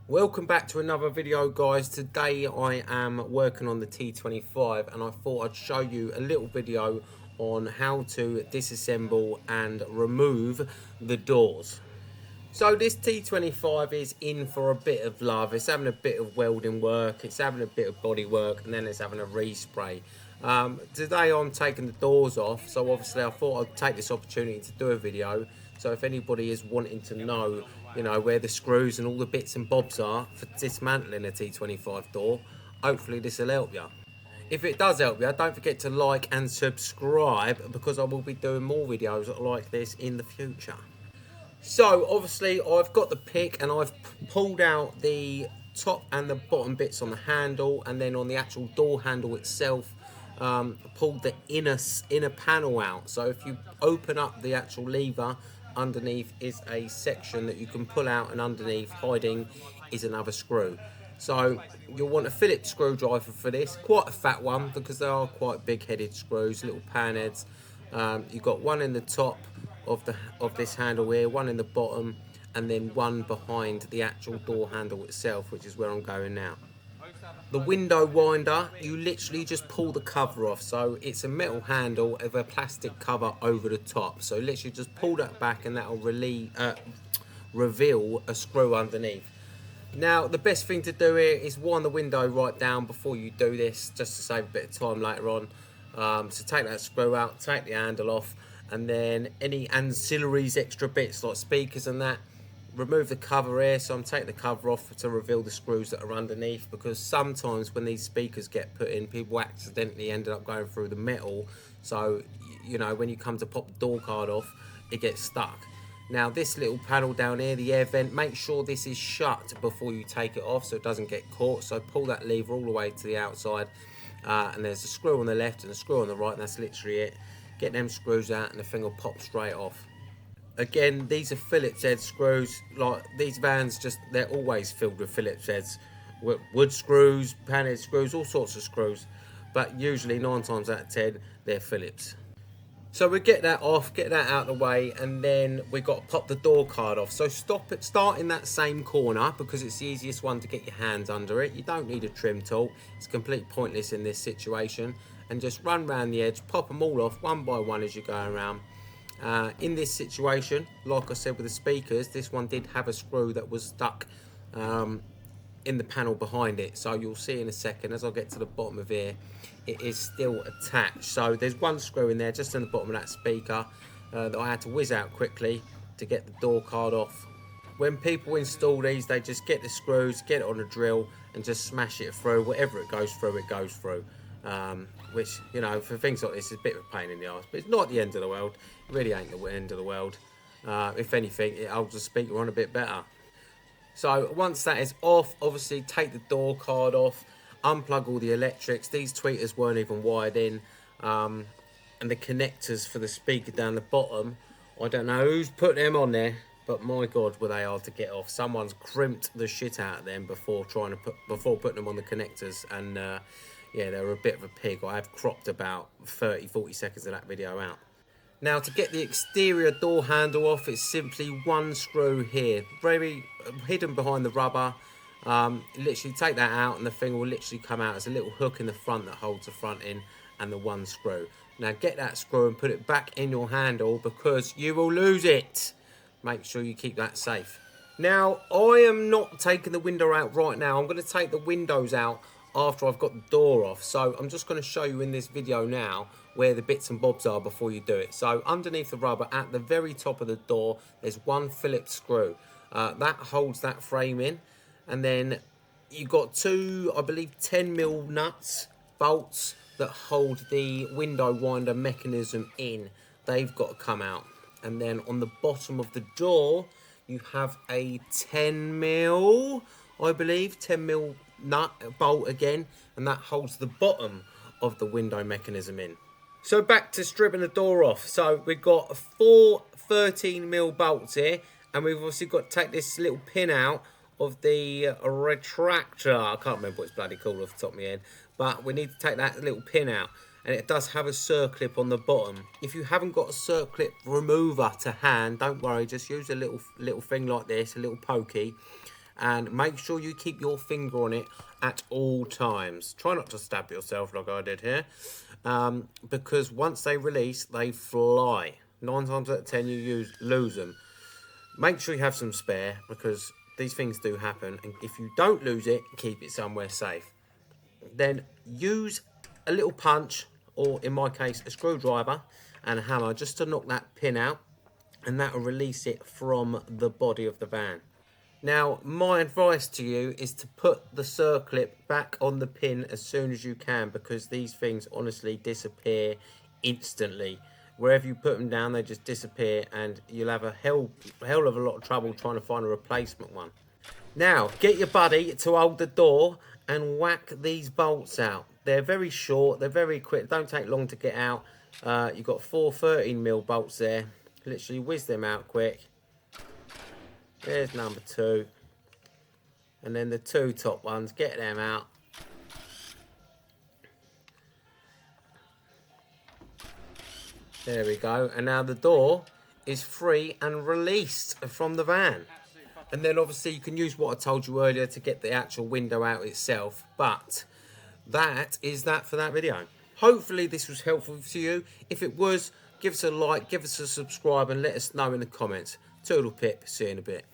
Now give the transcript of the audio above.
Welcome back to another video, guys. Today I am working on the T25 and I thought I'd show you a little video on how to disassemble and remove the doors. So this T25 is in for a bit of love. It's having a bit of welding work, it's having a bit of body work, and then it's having a respray. Today I'm taking the doors off, so obviously I thought I'd take this opportunity to do a video. So if anybody is wanting to know, where the screws and all the bits and bobs are for dismantling a T25 door, hopefully this will help you. If it does help you, don't forget to like and subscribe, because I will be doing more videos like this in the future. So obviously I've got the pick and I've pulled out the top and the bottom bits on the handle, and then on the actual door handle itself, pulled the inner panel out. So if you open up the actual lever, underneath is a section that you can pull out, and underneath hiding is another screw. So you'll want a Phillips screwdriver for this, quite a fat one because they are quite big headed screws, little pan heads. You've got one in the top of this handle here, one in the bottom, and then one behind the actual door handle itself, which is where I'm going now. The window winder, you literally just pull the cover off. So it's a metal handle with a plastic cover over the top. So literally just pull that back and that will reveal a screw underneath. Now the best thing to do here is wind the window right down before you do this, just to save a bit of time later on. So take that screw out, take the handle off, and then any ancillaries, extra bits like speakers and that, remove the cover here. So I'm taking the cover off to reveal the screws that are underneath, because sometimes when these speakers get put in, people accidentally ended up going through the metal. So when you come to pop the door card off, it gets stuck. Now this little panel down here, the air vent, make sure this is shut before you take it off so it doesn't get caught. So pull that lever all the way to the outside, and there's a screw on the left and a screw on the right, and that's literally it. Get them screws out and the thing will pop straight off. Again, these are Phillips head screws. Like these vans, they're always filled with Phillips heads, wood screws, pan head screws, all sorts of screws, but usually 9 times out of 10 they're Phillips. So we get that off, get that out of the way, and then we got to pop the door card off. So start in that same corner, because it's the easiest one to get your hands under it. You don't need a trim tool, it's completely pointless in this situation. And just run around the edge, pop them all off one by one as you go around. In this situation, like I said with the speakers, this one did have a screw that was stuck in the panel behind it. So you'll see in a second, as I get to the bottom of here, it is still attached. So there's one screw in there just in the bottom of that speaker that I had to whiz out quickly to get the door card off. When people install these, they just get the screws, get it on a drill, and just smash it through. Whatever it goes through, it goes through. Which, for things like this, is a bit of a pain in the arse, but it's not the end of the world. It really ain't the end of the world. If anything, it holds the speaker on a bit better. So once that is off, obviously take the door card off, unplug all the electrics. These tweeters weren't even wired in, and the connectors for the speaker down the bottom, I don't know who's put them on there, but my god, were they hard to get off. Someone's crimped the shit out of them before putting them on the connectors, and yeah, they were a bit of a pig. I have cropped about 30-40 seconds of that video out. Now to get the exterior door handle off, it's simply one screw here, very hidden behind the rubber. Literally take that out and the thing will literally come out. There's a little hook in the front that holds the front in, and the one screw. Now get that screw and put it back in your handle, because you will lose it. Make sure you keep that safe. Now I am not taking the window out right now. I'm going to take the windows out after I've got the door off. So I'm just going to show you in this video now where the bits and bobs are before you do it. So underneath the rubber at the very top of the door, there's one Phillips screw that holds that frame in, and then you've got two, I believe, 10mm nuts, bolts that hold the window winder mechanism in. They've got to come out. And then on the bottom of the door, you have a 10mm, I believe, 10mm nut bolt again, and that holds the bottom of the window mechanism in. So back to stripping the door off. So we've got 4 13mm bolts here, and we've obviously got to take this little pin out of the retractor. I can't remember what it's bloody called off the top of my head, but we need to take that little pin out, and it does have a circlip on the bottom. If you haven't got a circlip remover to hand, don't worry, just use a little thing like this, a little pokey, and make sure you keep your finger on it at all times. Try not to stab yourself like I did here, because once they release, they fly. 9 times out of 10 you lose them. Make sure you have some spare, because these things do happen, and if you don't lose it, keep it somewhere safe. Then use a little punch, or in my case a screwdriver and a hammer, just to knock that pin out, and that will release it from the body of the van. Now, my advice to you is to put the circlip back on the pin as soon as you can, because these things honestly disappear instantly. Wherever you put them down, they just disappear, and you'll have a hell of a lot of trouble trying to find a replacement one. Now, get your buddy to hold the door and whack these bolts out. They're very short, they're very quick, don't take long to get out. You've got 4 13mm bolts there. Literally whiz them out quick. There's number 2. And then the 2 top ones, get them out. There we go. And now the door is free and released from the van. And then obviously you can use what I told you earlier to get the actual window out itself. But that is that for that video. Hopefully this was helpful to you. If it was, give us a like, give us a subscribe, and let us know in the comments. Toodle pip, see you in a bit.